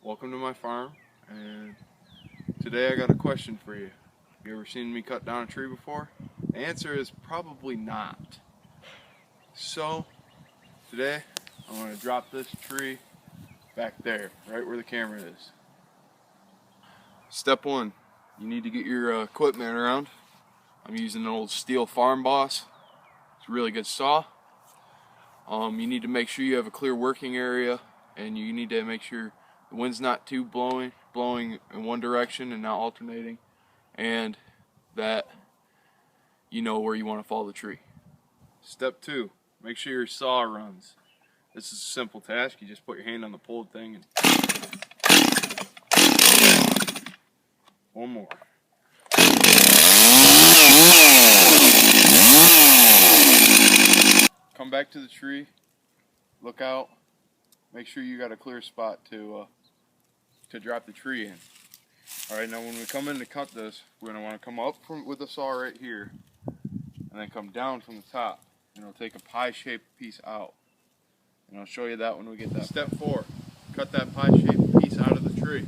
Welcome to my farm, and today I got a question for you. You ever seen me cut down a tree before? The answer is probably not. So today I'm going to drop this tree back there, right where the camera is. Step one, you need to get your equipment around. I'm using an old steel Farm Boss. It's a really good saw. You need to make sure you have a clear working area, and you need to make sure the wind's not too blowing in one direction and not alternating, and that you know where you want to follow the tree. Step two, make sure your saw runs. This is a simple task. You just put your hand on the pulled thing and one more. Come back to the tree, look out, make sure you got a clear spot to drop the tree in. Alright, now when we come in to cut this, we're going to want to come up with the saw right here, and then come down from the top, and it'll take a pie-shaped piece out. And I'll show you that when we get that. Step 4, cut that pie-shaped piece out of the tree.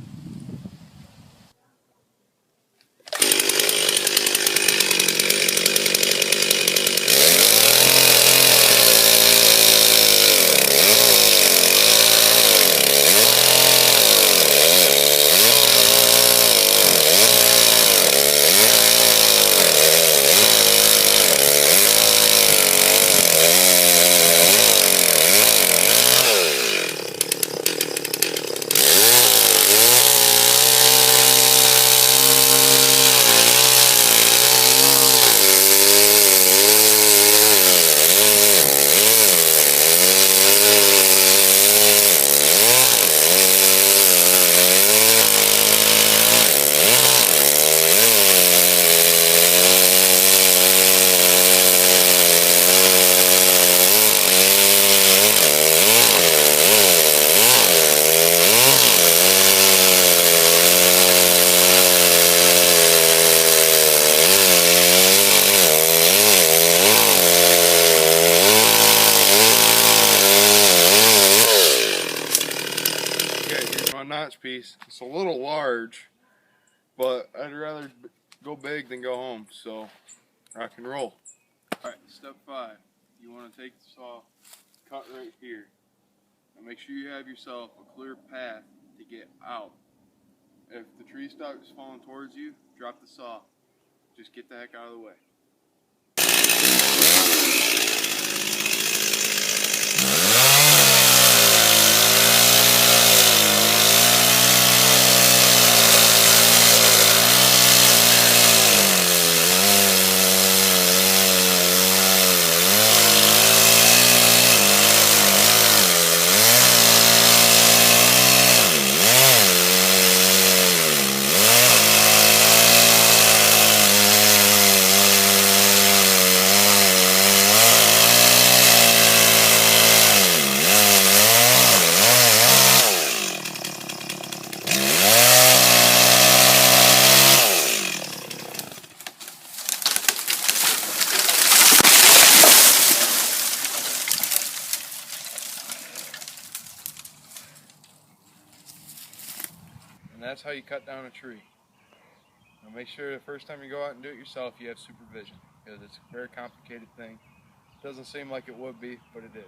Notch piece. It's a little large, but I'd rather go big than go home, so rock and roll. Alright, step 5. You want to take the saw, cut right here. Now make sure you have yourself a clear path to get out. If the tree starts falling towards you, drop the saw. Just get the heck out of the way. And that's how you cut down a tree. Now make sure the first time you go out and do it yourself, you have supervision, because it's a very complicated thing. It doesn't seem like it would be, but it is.